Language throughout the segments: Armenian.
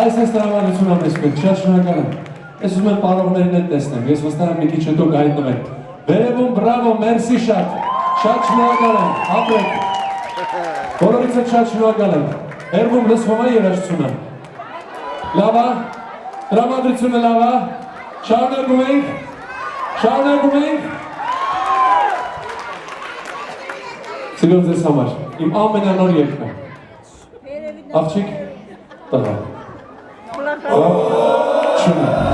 Այս ես տրավարություն ամեսպետ, շատ շնորհակալ եմ։ Ես ուզում եմ պարողներին հետ տեսնեմ, ես վստահ եմ մի քիչ հետո կհայտնվեն։ Վերևում, բրավո, մերսի շատ շնորհակալ եմ, ապրեք։ Բոլորից հետ շատ շնորհակալ եմ։ Հերվում լսվում է երաժշտությունը։ Լավ է, տրամադրությունը լավ է, շարունակում ենք։ Սիրով ձեզ համար, իմ ամենանոր երգը։ Աղջիկ, տղա։ Չունը։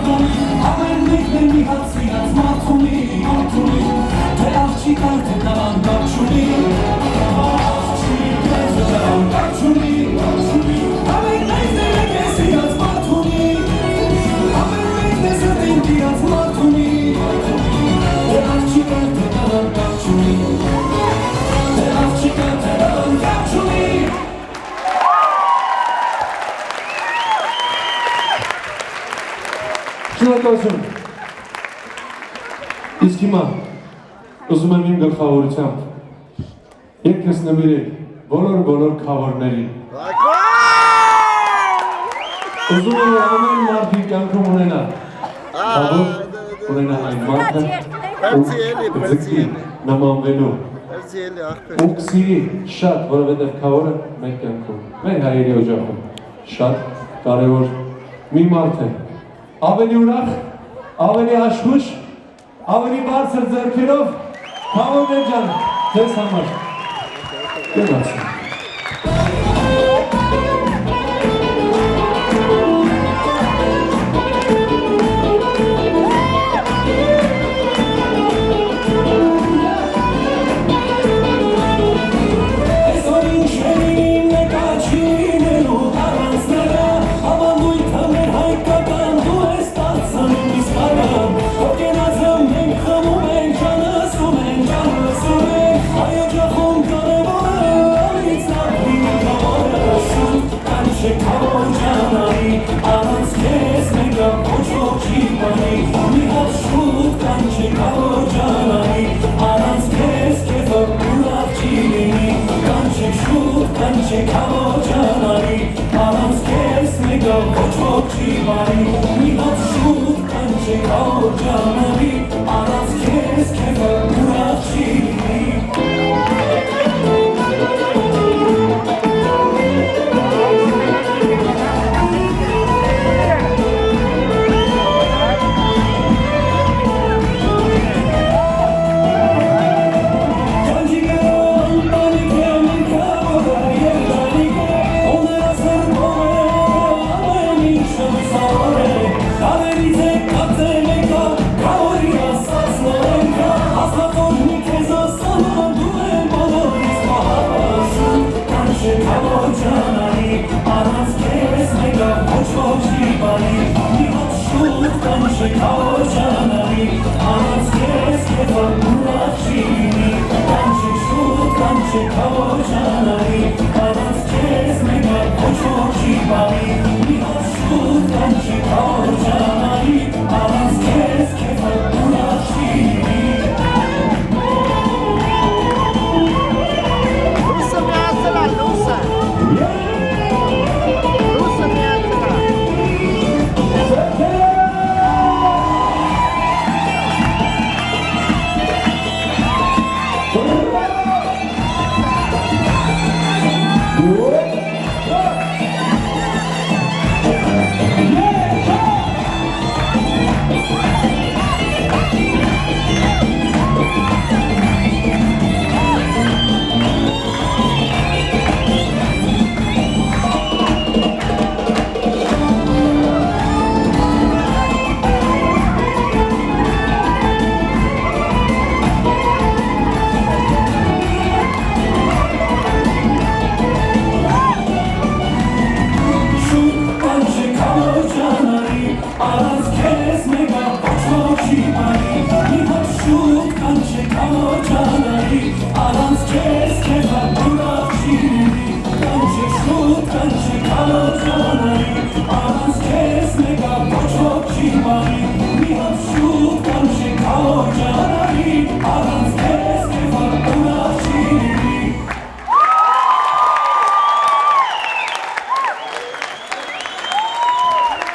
I'm Շնորհակալություն։ Իսկ հիմա ուզում եմ իմ գլխավորությամբ երկս նվիրել բոլոր քավորներին։ Ուզում եմ ամեն մարդի կյանքում ունենա քավոր, ունենա այն մարդը, ում ձգտի նմանվելու ու կսիրի շատ, որովհետև քավորը մեր կյանքում, մեր հայերի օջախում շատ կարևոր մի մարդ է։ Ավելի ուրախ, ավելի աշխույժ, ավելի բարձր ձեռքերով, Քավոր ջան, ձեզ համար։ Գնացի։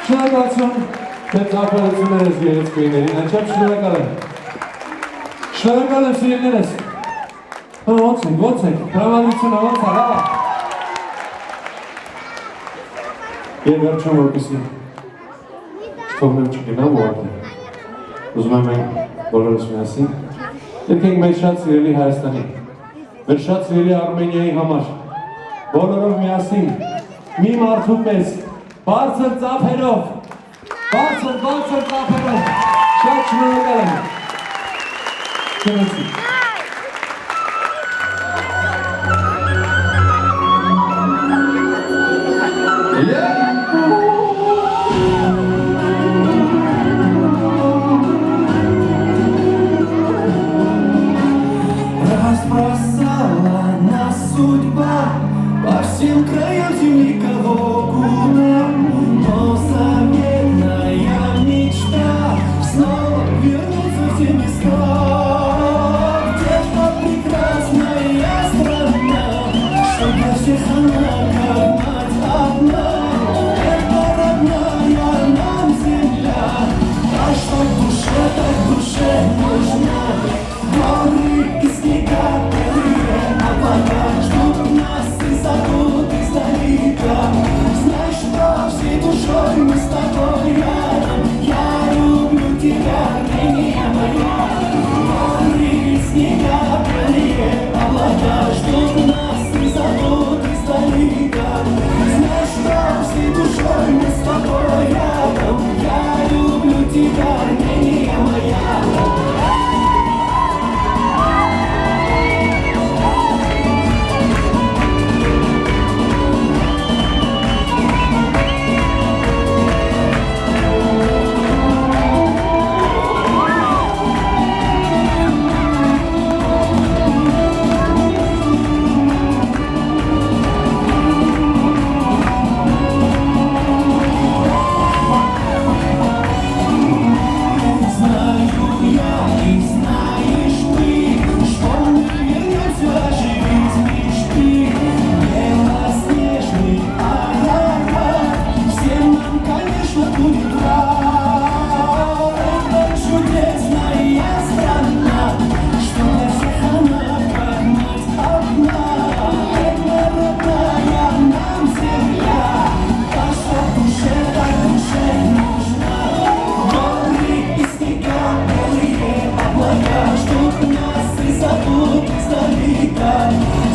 Շնորհակալություն ձեր ծափարություններս երեցկույներին, անչափ շնորհակալ եմ։ Շնորհակալ եմ սիրելիներս։ Ոնց եք, տրամադրությունը ոնց է, հա։ Եվ վերջում որպեսի չթողնեմ չգնամ ուղղակի։ Ուզում եմ մենք բոլորս միասին երգենք մեր շատ սիրելի Հայաստանի, մեր շատ սիրելի Արմենիայի համար, բոլորով միասին, մի մարդու պես, բարձր ծափերով, բարձր ծափերով, շատ շնորհակալ եմ։ Գնացի։ Расбросала нас судьба по всем краям земли, кого куда, но заветная мечта тобой рядом. Я люблю тебя, Армения моя. Горы, снега, белые облака ждут нас, и зовут издалека. Знаешь, что всей душой мы с тобой рядом. Я люблю тебя, Армения моя.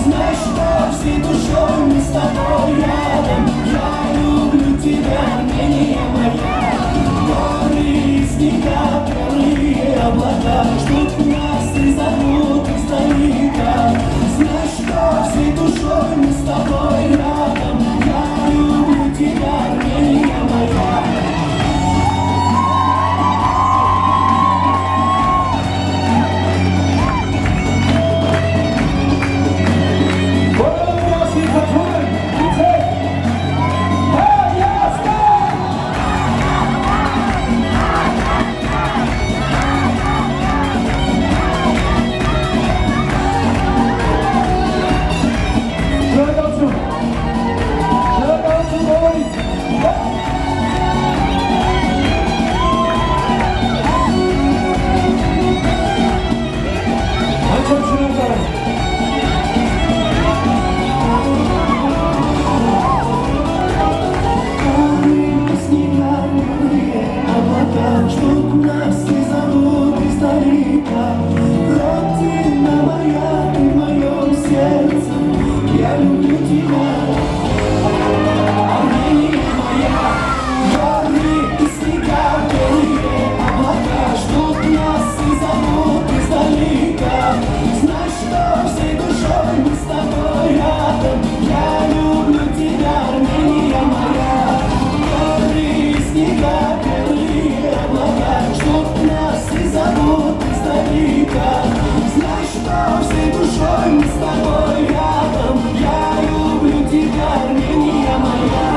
Знаешь, что всей душой мы с тобой рядом. Я люблю тебя, Армения моя. Горы, снега, белые облака ждут нас и зовут издалека. Знаешь, что всей душой мы с тобой рядом. Я люблю тебя, Армения моя. Ждут нас и зовут издалека. Родина моя, ты в моем сердце. Я люблю тебя, Армения моя. Горы и снега, белые облака ждут нас и зовут издалека. Знаешь, что всей душой мы с тобой рядом. Я люблю тебя, Армения моя. Горы и снега, ждут нас и зовут издалека. Знаешь, что всей душой мы с тобой рядом. Я люблю тебя, Армения моя.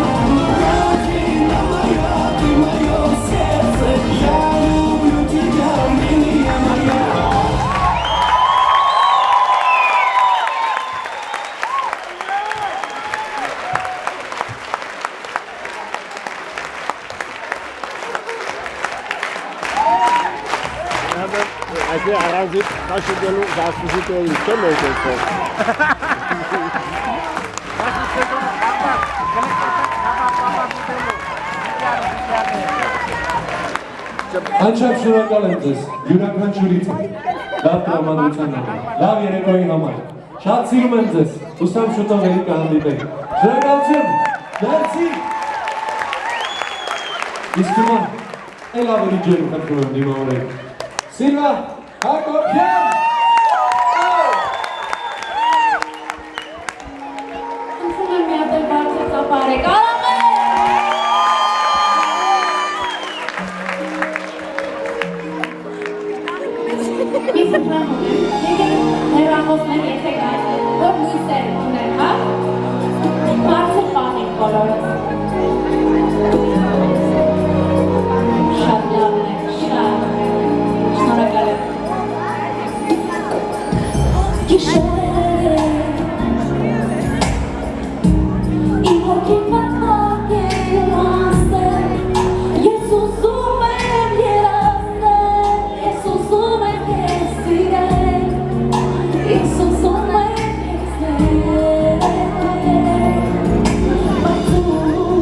Родина моя, ты в моем сердце. Я люблю тебя, Армения моя. Այսի առանձին հաշվելու դասուսիտորի չեմ եկեցող։ Անչափ շնորհակալ եմ ձեզ յուրաքանչյուրից լավ տրամադրության համար, լավ երեկոյի համար։ Շատ սիրում եմ ձեզ, հուսամ շուտով էլի կհանդիպենք։ Շնորհակալություն, մերսի։ Իսկ հիմա էլ ավելի ջերմ խնդրում եմ դիմավորեք։ Սիլվա Հակոբյան։ Խնդրում եմ մի հատ էլ բարձր ծափարեք, Ես խնդրում եմ, եկեք հեռախոսներ եկեք այդ, որ լույսեր ուներ, հա? Բարձր պանենք բոլորս։ Շատ լավն է, շատ։ Շնորհակալ եմ։ Իմ հոգին մտակ է ասել, ես ուզում եմ երազել, ես ուզում եմ քեզ սիրել, ես ուզում եմ քեզ ներել, բայց դու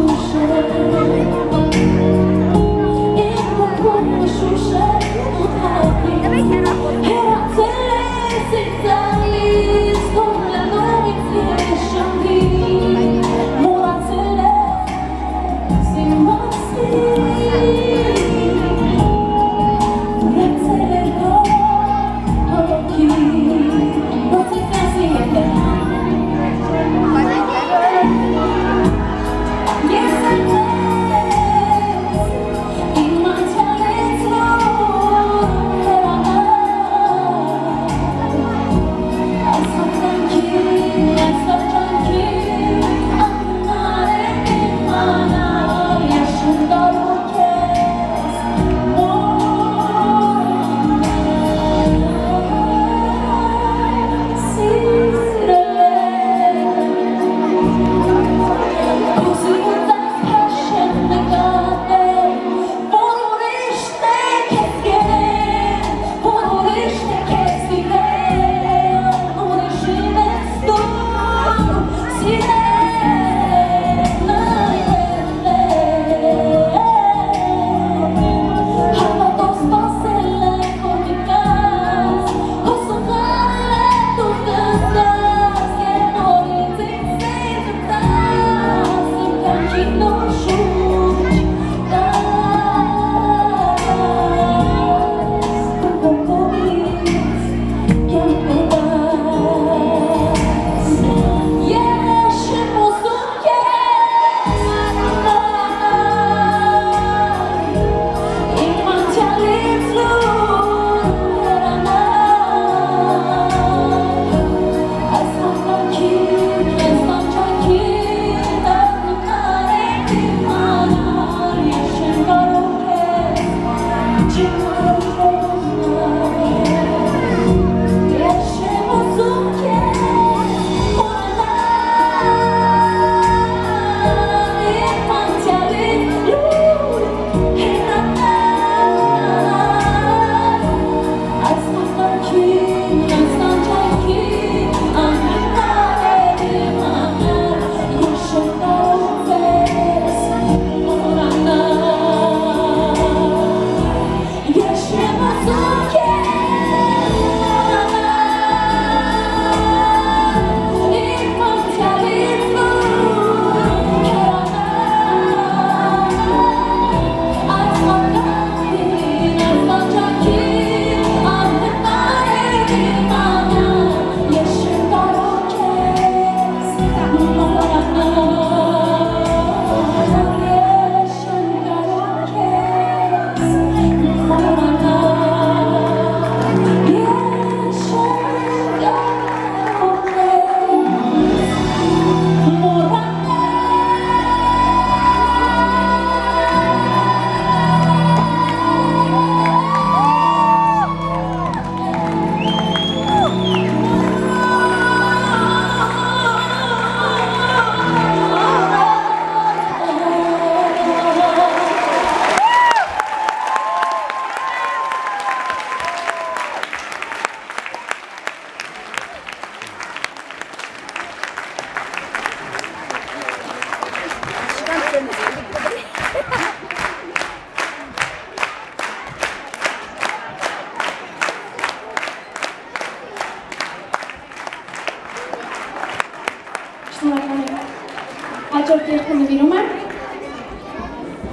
Այսօր երգը նվիրում եմ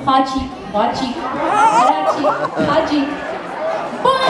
Խաչիկ, Խաչիկ, Հրաչիկ, Խաչիկ, Բայ,